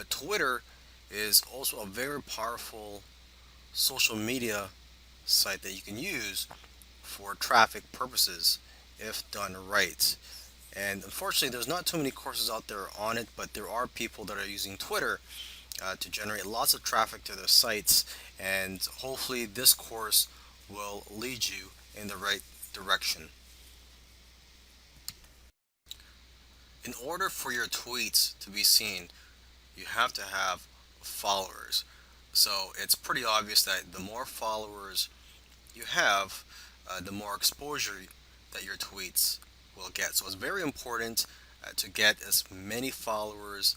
Twitter is also a very powerful social media site that you can use for traffic purposes if done right. And unfortunately, there's not too many courses out there on it, but there are people that are using Twitter to generate lots of traffic to their sites. And hopefully, this course will lead you in the right direction. In order for your tweets to be seen, you have to have followers. So it's pretty obvious that the more followers you have, the more exposure that your tweets will get. So it's very important to get as many followers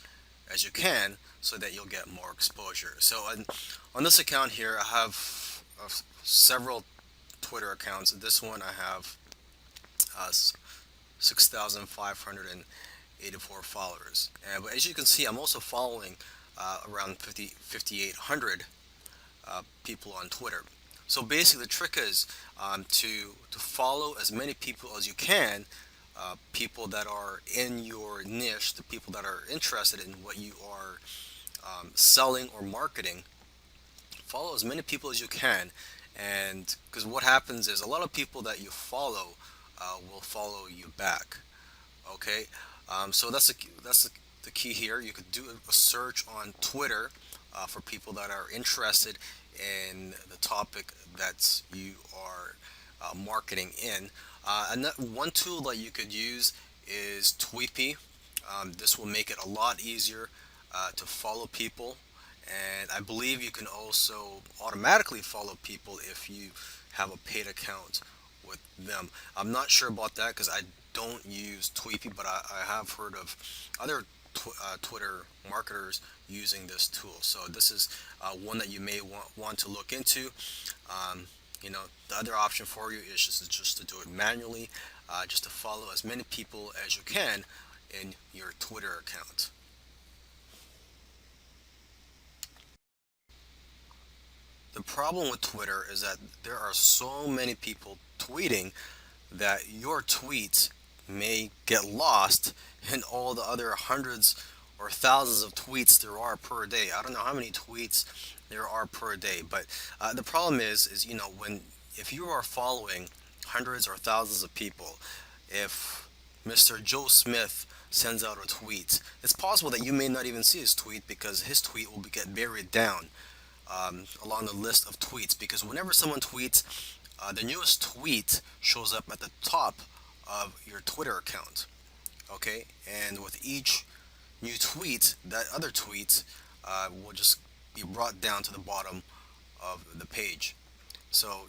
as you can so that you'll get more exposure. So on this account here, I have several Twitter accounts. This one I have 6,584 followers. But as you can see, I'm also following around 5,800 people on Twitter. So basically, the trick is to follow as many people as you can, people that are in your niche, the people that are interested in what you are selling or marketing. Follow as many people as you can, and because what happens is a lot of people that you follow will follow you back. Okay, so the key here. You could do a search on Twitter for people that are interested in the topic that you are marketing in. And one tool that you could use is Tweepy. This will make it a lot easier to follow people, and I believe you can also automatically follow people if you have a paid account with them. I'm not sure about that because I don't use Tweepy, but I have heard of other Twitter marketers using this tool. So this is one that you may want to look into. Um, the other option for you is just to do it manually, just to follow as many people as you can in your Twitter account. The problem with Twitter is that there are so many people tweeting that your tweets may get lost in all the other hundreds or thousands of tweets there are per day. I don't know how many tweets there are per day, but the problem is when if you are following hundreds or thousands of people, if Mr. Joe Smith sends out a tweet, it's possible that you may not even see his tweet because his tweet will get buried down along the list of tweets. Because whenever someone tweets, the newest tweet shows up at the top of your Twitter account. Okay, and with each new tweet, that other tweet will just be brought down to the bottom of the page. So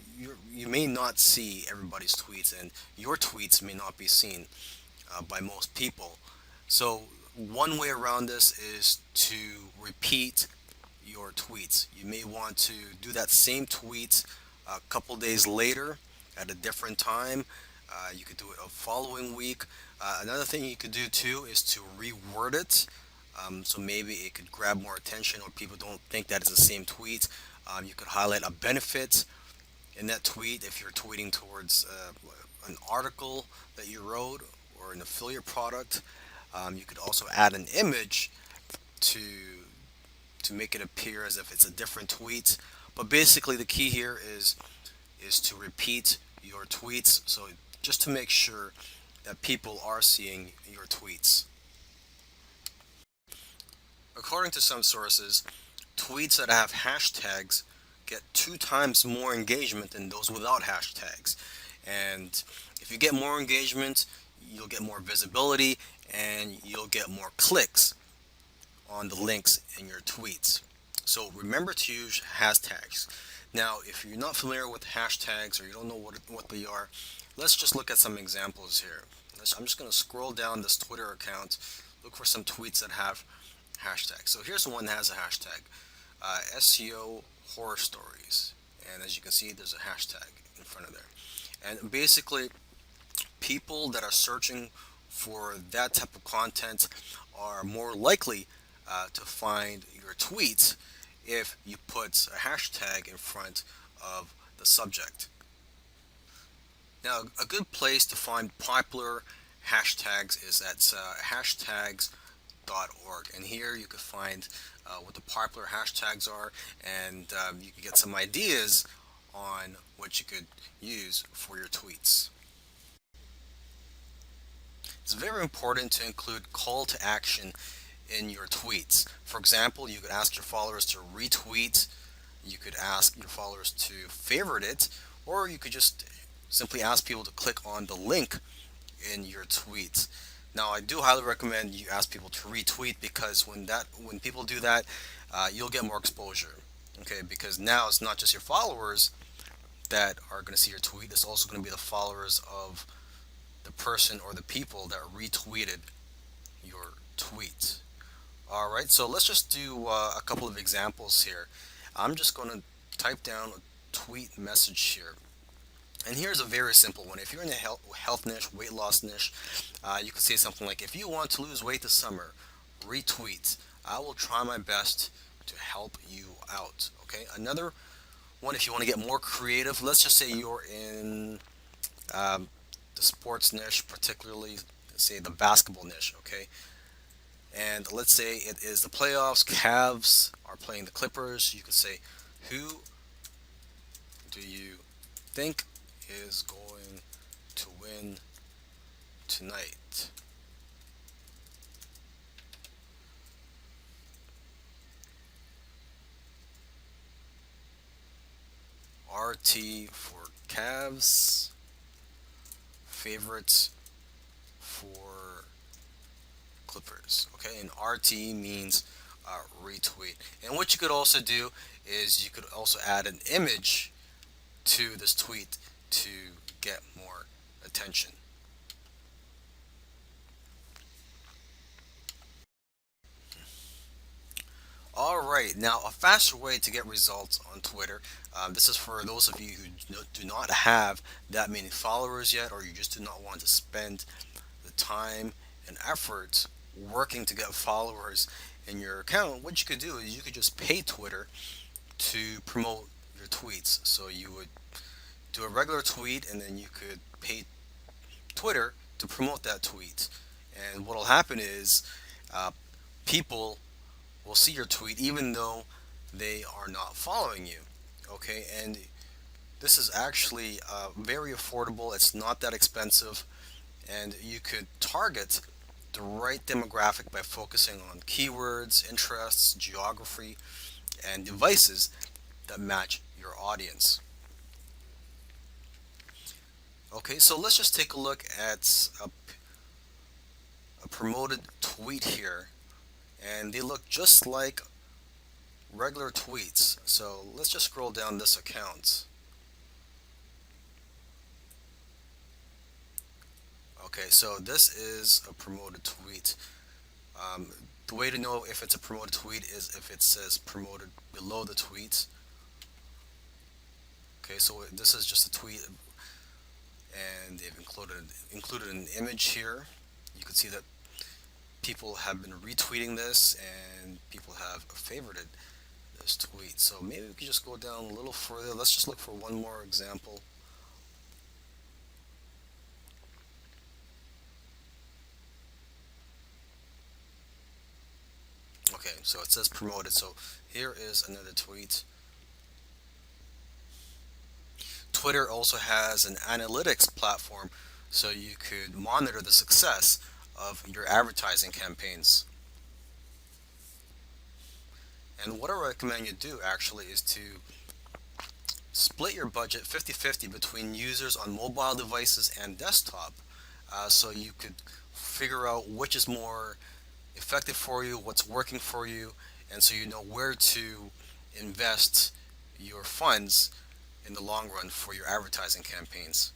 you may not see everybody's tweets, and your tweets may not be seen by most people. So one way around this is to repeat your tweets. You may want to do that same tweet a couple days later at a different time. You could do it a following week. Another thing you could do too is to reword it. So maybe it could grab more attention or people don't think that it's the same tweet. You could highlight a benefit in that tweet if you're tweeting towards an article that you wrote or an affiliate product. You could also add an image to make it appear as if it's a different tweet. But basically, the key here is to repeat your tweets. So just to make sure that people are seeing your tweets. According to some sources, tweets that have hashtags get 2 times more engagement than those without hashtags. And if you get more engagement, you'll get more visibility and you'll get more clicks on the links in your tweets. So remember to use hashtags. Now, if you're not familiar with hashtags or you don't know what they are, let's just look at some examples here. I'm just going to scroll down this Twitter account, look for some tweets that have hashtags. So here's the one that has a hashtag, SEO horror stories. And as you can see, there's a hashtag in front of there. And basically, people that are searching for that type of content are more likely to find your tweets if you put a hashtag in front of the subject. Now, a good place to find popular hashtags is at hashtags InfluencelHow.org, and here you can find what the popular hashtags are, and you can get some ideas on what you could use for your tweets. It's very important to include call to action in your tweets. For example, you could ask your followers to retweet, you could ask your followers to favorite it, or you could just simply ask people to click on the link in your tweets. Now, I do highly recommend you ask people to retweet, because when people do that, you'll get more exposure. Okay, because now it's not just your followers that are going to see your tweet; it's also going to be the followers of the person or the people that retweeted your tweet. All right, so let's just do a couple of examples here. I'm just going to type down a tweet message here. And here's a very simple one. If you're in the health niche, weight loss niche, you could say something like, if you want to lose weight this summer, retweet. I will try my best to help you out. Okay, another one, if you want to get more creative, let's just say you're in the sports niche, particularly, say, the basketball niche. Okay, and let's say it is the playoffs. Cavs are playing the Clippers. You could say, who do you think is going to win tonight? RT for Cavs, favorites for Clippers. Okay, and RT means retweet. And what you could also do is you could also add an image to this tweet to get more attention. All right, now a faster way to get results on Twitter. This is for those of you who do not have that many followers yet, or you just do not want to spend the time and effort working to get followers in your account. What you could do is you could just pay Twitter to promote your tweets. So you would do a regular tweet, and then you could pay Twitter to promote that tweet. And what will happen is people will see your tweet even though they are not following you. Okay, and this is actually very affordable. It's not that expensive, and you could target the right demographic by focusing on keywords, interests, geography, and devices that match your audience. Okay, so let's just take a look at a promoted tweet here, and they look just like regular tweets. So let's just scroll down this account. Okay, so this is a promoted tweet. Um, the way to know if it's a promoted tweet is if it says promoted below the tweet. Okay, so this is just a tweet, and they've included an image here. You can see that people have been retweeting this, and people have favorited this tweet. So maybe we could just go down a little further. Let's just look for one more example. Okay, so it says promoted. So here is another tweet. Twitter also has an analytics platform, so you could monitor the success of your advertising campaigns. And what I recommend you do actually is to split your budget 50-50 between users on mobile devices and desktop, so you could figure out which is more effective for you, what's working for you, and so you know where to invest your funds in the long run for your advertising campaigns.